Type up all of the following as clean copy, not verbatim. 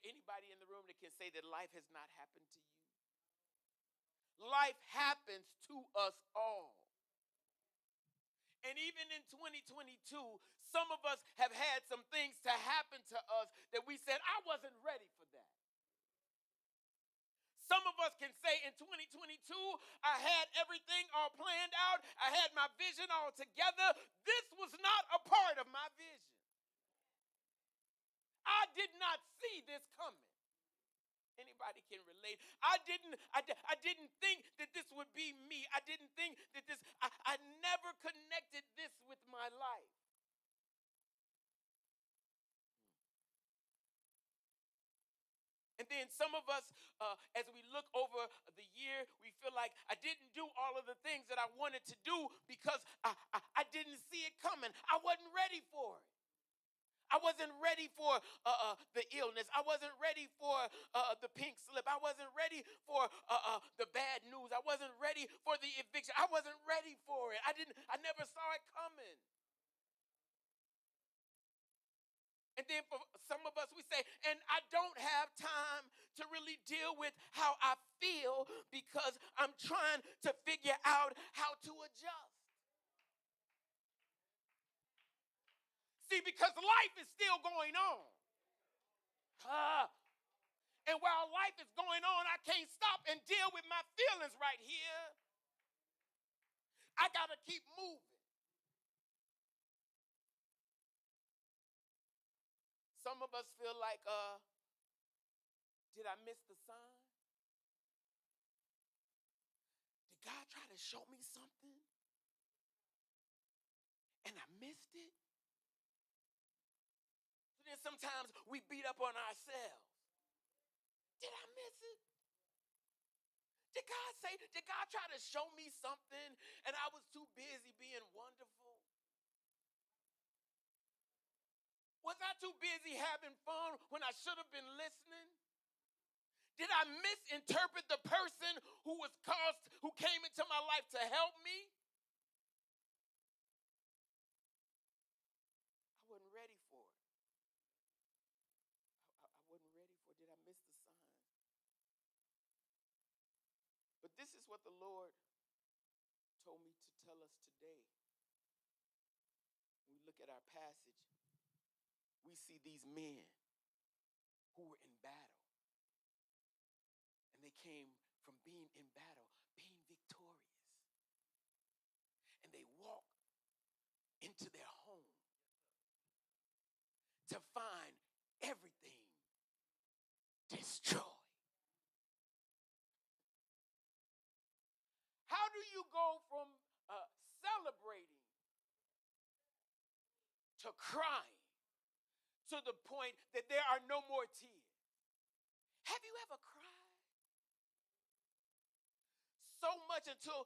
anybody in the room that can say that life has not happened to you? Life happens to us all. And even in 2022, some of us have had some things to happen to us that we said, I wasn't ready for that. Some of us can say in 2022, I had everything all planned out. I had my vision all together. This was not a part of my vision. I did not see this coming. Anybody can relate. I didn't think that this would be me. I didn't think that I never connected this with my life. And then some of us, as we look over the year, we feel like I didn't do all of the things that I wanted to do because I didn't see it coming. I wasn't ready for it. I wasn't ready for the illness. I wasn't ready for the pink slip. I wasn't ready for the bad news. I wasn't ready for the eviction. I wasn't ready for it. I never saw it coming. And then for some of us, we say, and I don't have time to really deal with how I feel because I'm trying to figure out how to adjust. See, because life is still going on. And while life is going on, I can't stop and deal with my feelings right here. I got to keep moving. Some of us feel like, did I miss the sign? Did God try to show me something? And I missed it? So then sometimes we beat up on ourselves. Did I miss it? Did God try to show me something and I was too busy being wonderful? Was I too busy having fun when I should have been listening? Did I misinterpret the person who came into my life to help me? I wasn't ready for it. I wasn't ready for it. Did I miss the sign? But this is what the Lord told me to tell us today. When we look at our passage, we see these men who were in battle. And they came from being in battle, being victorious. And they walked into their home to find everything destroyed. How do you go from celebrating to crying to the point that there are no more tears? Have you ever cried? So much until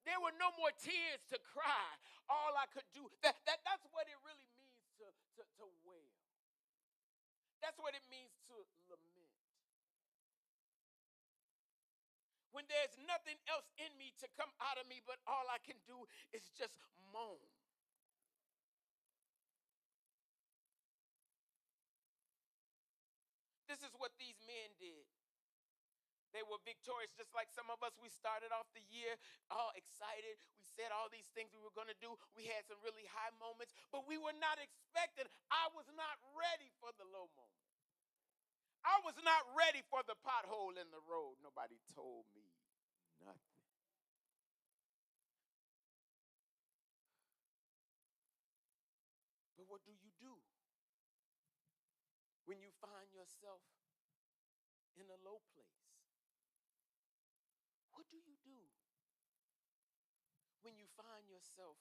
there were no more tears to cry. All I could do, that's what it really means to wail. That's what it means to lament. When there's nothing else in me to come out of me, but all I can do is just moan. This is what these men did. They were victorious, just like some of us. We started off the year all excited. We said all these things we were going to do. We had some really high moments, but we were not expecting. I was not ready for the low moment. I was not ready for the pothole in the road. Nobody told me nothing. But what do you do when you find yourself in a low place? What do you do when you find yourself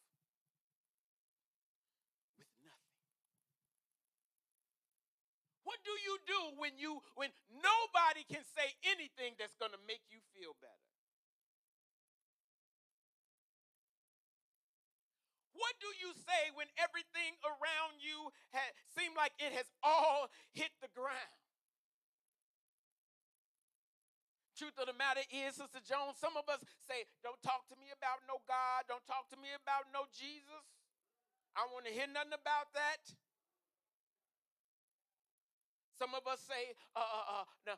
with nothing? What do you do when nobody can say anything that's going to make you feel better? What do you say when everything around you seems like it has all hit the ground? Truth of the matter is, Sister Jones, some of us say, don't talk to me about no God. Don't talk to me about no Jesus. I don't want to hear nothing about that. Some of us say, no,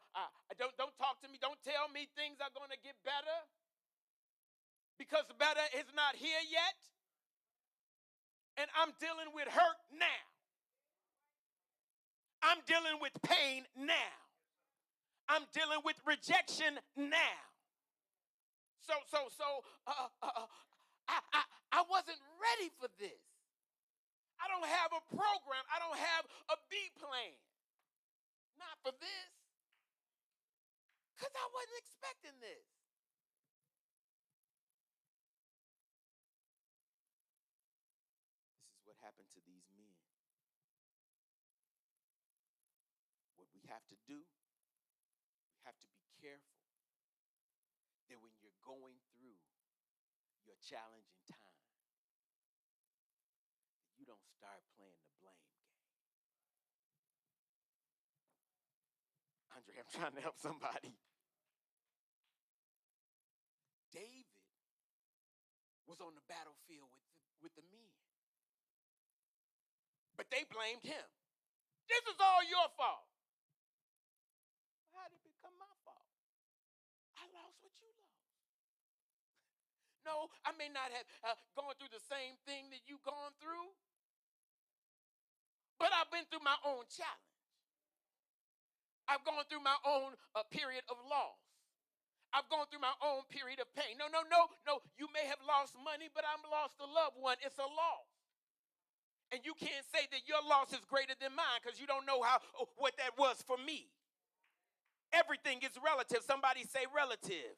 don't talk to me. Don't tell me things are going to get better because better is not here yet. And I'm dealing with hurt now. I'm dealing with pain now. I'm dealing with rejection now. I wasn't ready for this. I don't have a program. I don't have a B plan. Not for this. Because I wasn't expecting this. This is what happened to these men. What we have to do, we have to be careful that when you're going through your challenging time, you don't start playing the blame game. Andre, I'm trying to help somebody. David was on the battlefield with the men. But they blamed him. This is all your fault. How did it become my fault? I lost what you lost. No, I may not have gone through the same thing that you've gone through, but I've been through my own challenge. I've gone through my own period of loss. I've gone through my own period of pain. No. You may have lost money, but I've lost a loved one. It's a loss. And you can't say that your loss is greater than mine because you don't know what that was for me. Everything is relative. Somebody say relative.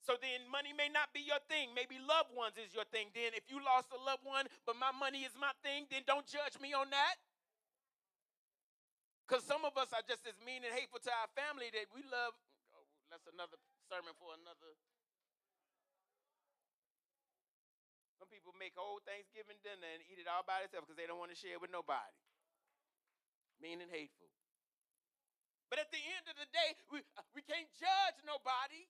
So then money may not be your thing. Maybe loved ones is your thing. Then if you lost a loved one, but my money is my thing, then don't judge me on that. Because some of us are just as mean and hateful to our family that we love. Oh, that's another sermon for another. Some people make whole Thanksgiving dinner and eat it all by themselves because they don't want to share with nobody. Mean and hateful. But at the end of the day, we can't judge nobody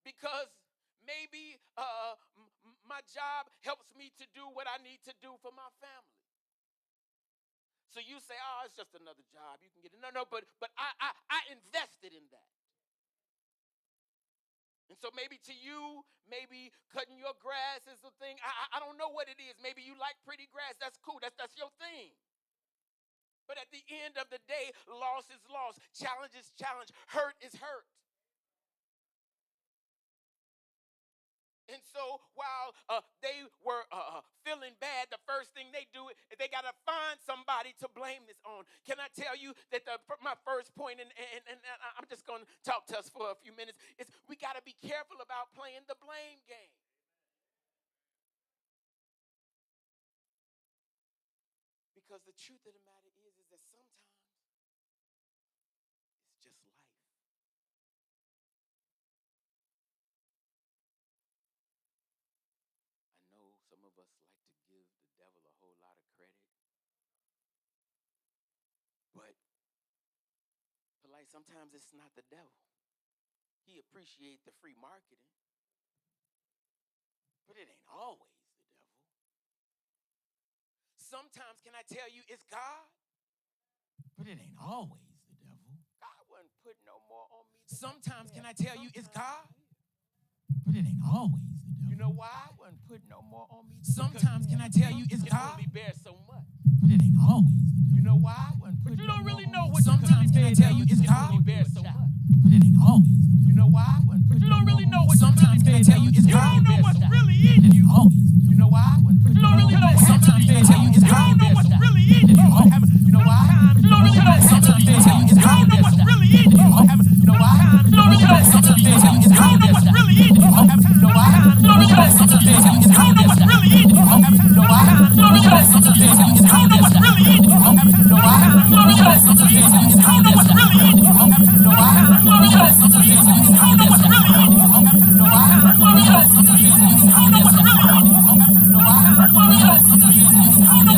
because maybe my job helps me to do what I need to do for my family. So you say, oh, it's just another job. You can get it. No, but I invested in that. And so maybe to you, maybe cutting your grass is the thing. I don't know what it is. Maybe you like pretty grass. That's cool. That's your thing. But at the end of the day, loss is loss. Challenge is challenge. Hurt is hurt. And so while they were feeling bad, the first thing they do is they got to find somebody to blame this on. Can I tell you that my first point, and I'm just going to talk to us for a few minutes, is we got to be careful about playing the blame game. Because the truth of the matter is that sometimes it's just life. Some of us like to give the devil a whole lot of credit. But sometimes it's not the devil. He appreciates the free marketing. But it ain't always the devil. Sometimes, can I tell you, it's God? But it ain't always the devil. God wasn't putting no more on me. Sometimes, can I tell you, it's God? But it ain't always the devil. You know why? I wasn't putting no more on me. Sometimes, can I tell you, it's God? You only bear so much. But it ain't always the devil. You know why? I wasn't putting no more. But you don't really know what. Sometimes, can I tell you, it's God? You only bear so much. But it ain't always the devil. You know why? I wasn't putting. But you don't really know what. Sometimes, can I tell you, it's God? You don't know what's really in you. You know why? But you don't really know. Sometimes, can I tell you, it's God? You don't know what's really in you. You know why? You don't really know. Sometimes, can I tell you, it's God? You don't know what's really in you. You know why? You don't really know. Sometimes, can I tell you, it's God? You don't know what's really in you. You know why? You don't really know. Sometimes, can I tell you, it's God? You don't know what's really in you. You know why? You don't really know. Sometimes, can I tell you, it's God? You don't know what's really in you. You know why? You don't really know. Sometimes, can I tell you, it's God? You don't know what's really in you. You know why? You don't really know. Sometimes, can I tell you, it's God? You don't know what's really in you. You know why? You don't really know. Sometimes, can I tell you, it's God? You don't know what's really in you. You know why? You don't really know. Sometimes, can I tell you, it's God? You don't know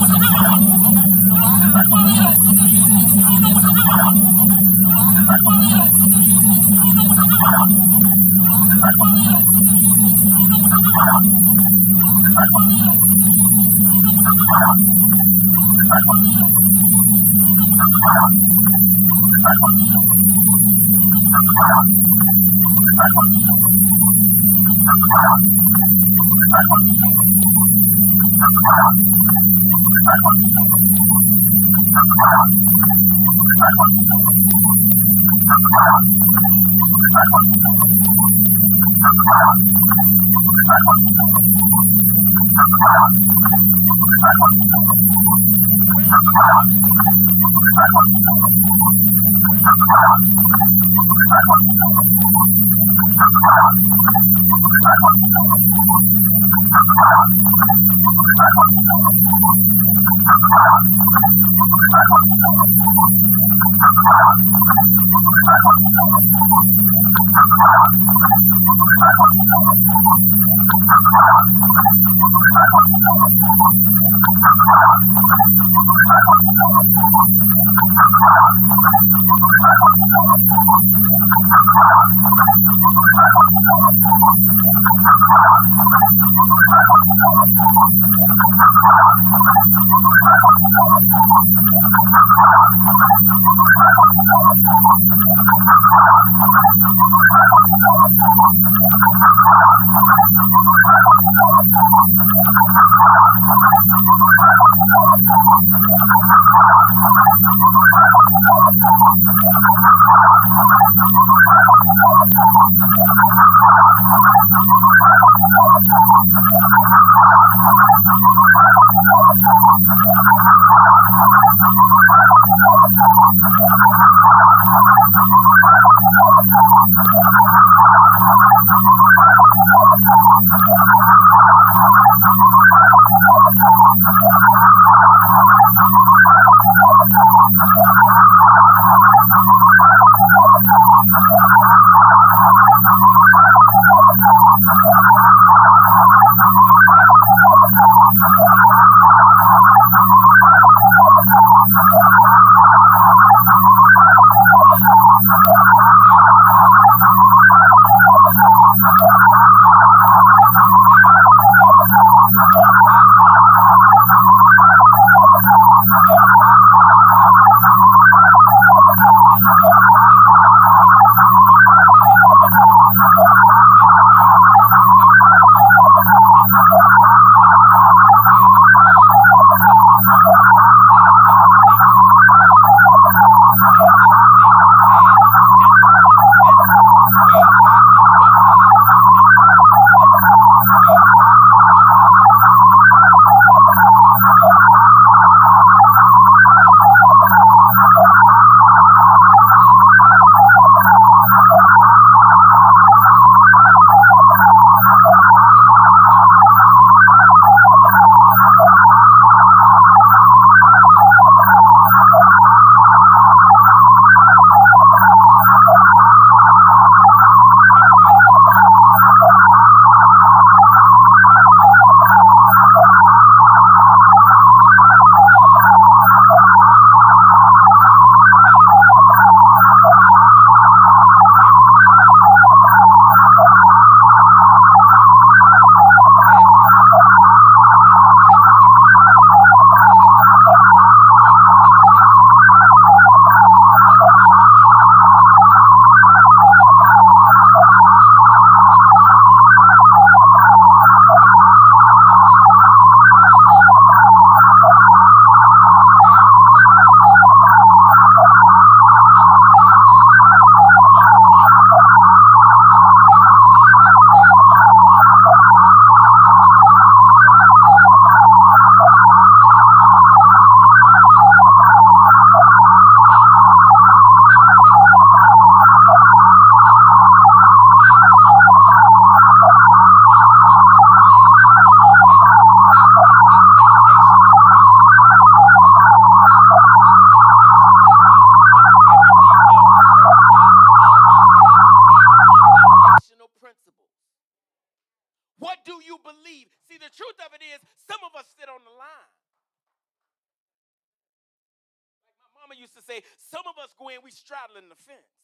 say, some of us go in, we straddling the fence.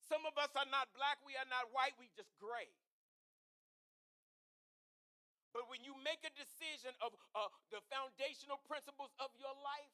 Some of us are not black, we are not white, we just gray. But when you make a decision of the foundational principles of your life,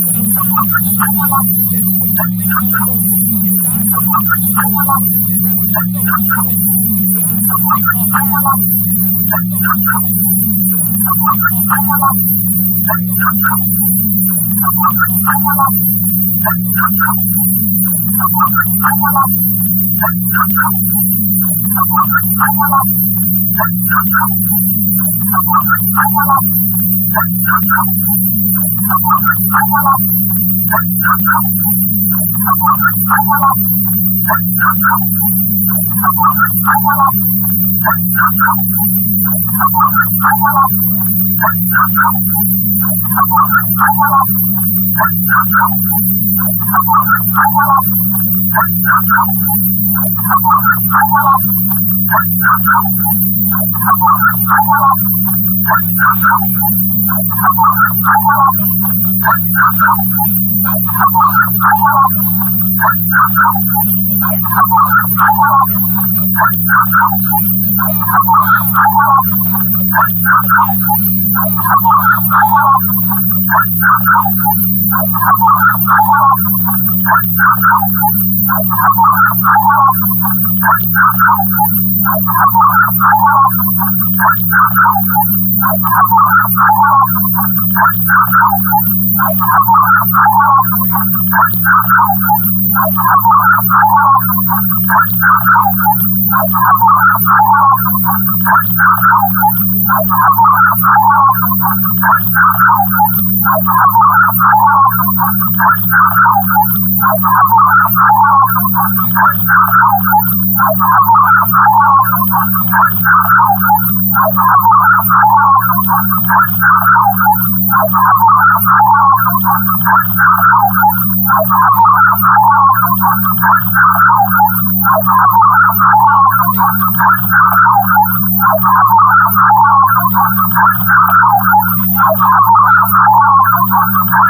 what I'm trying to get you to see is that when you think you're supposed to eat and God tells you you're supposed to put it in the ground and sow, that you will reap a harvest. That you will reap a harvest. Bread. That you will reap a harvest. Bread. That you will reap a harvest. Bread. Expecting what you need. Conversation with Apostle. When get the heat out? Apostle. The first thing David did as he went to eat for his friend. The first thing David, go and get the heat out of the way. I don't care. Verse 33 says, go home, give God praise. I don't care. Verse 33 says, go. Somebody say, I need to talk to God. Somebody say, I need to talk to God. Some of us are talking to social media, but I need to talk to God. Some of us are talking to friends who cannot help you. I need to talk to God. You're talking to family members. I need to talk to God. You're talking to family members. I need to talk to God. Wow. I need to talk to God. Wow. I need to talk to God. But also, prayer needs this conversation. Somebody say it like you say it. Prayer. See, if we don't change our perception of heaven, look at prayer. If we don't change our perception, prayer is a done deal. If we don't change our perception, prayer is a done deal. If we don't change our perception, which is that I go and I got $1,000,000 on God. And I got $1,000,000 on God. And I got $1,000,000 on God. That is not that is not a conversation made for everything to change. That is not a conversation made for everything. Many of us pray conversation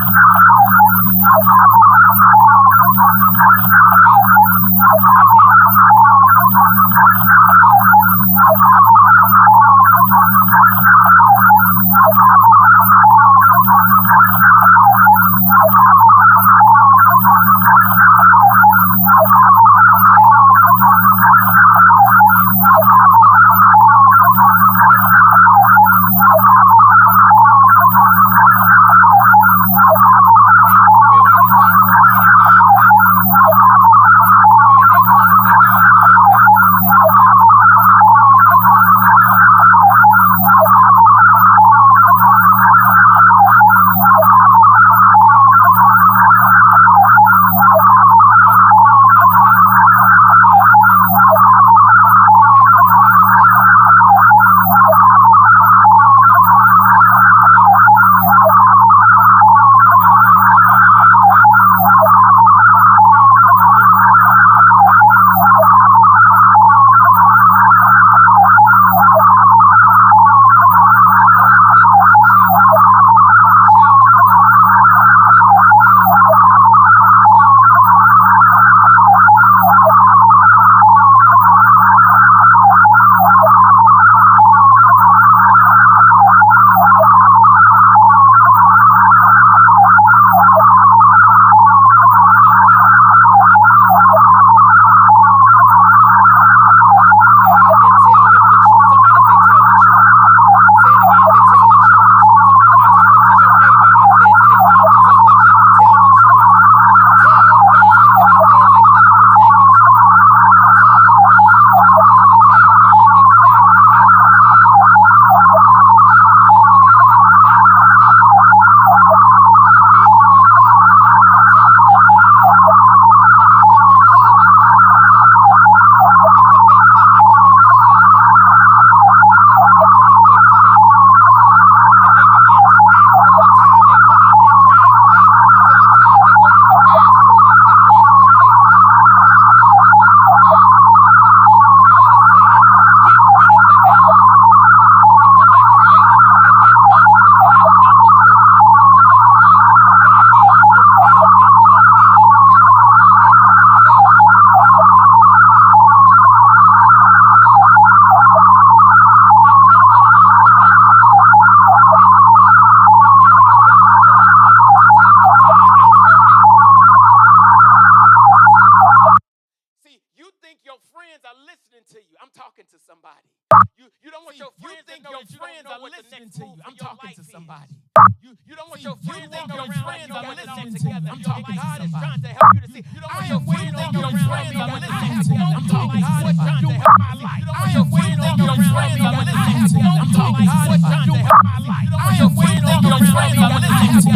I'm talking God is trying to help you to see. I am waiting on you around me. I'm talking God is trying to help my life. I am waiting on you around me. I'm talking God is trying to help my life. I am waiting on you around me.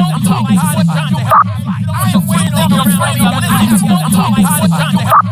I'm talking God is trying to help my life. I am waiting on you around me. I'm talking God is trying to help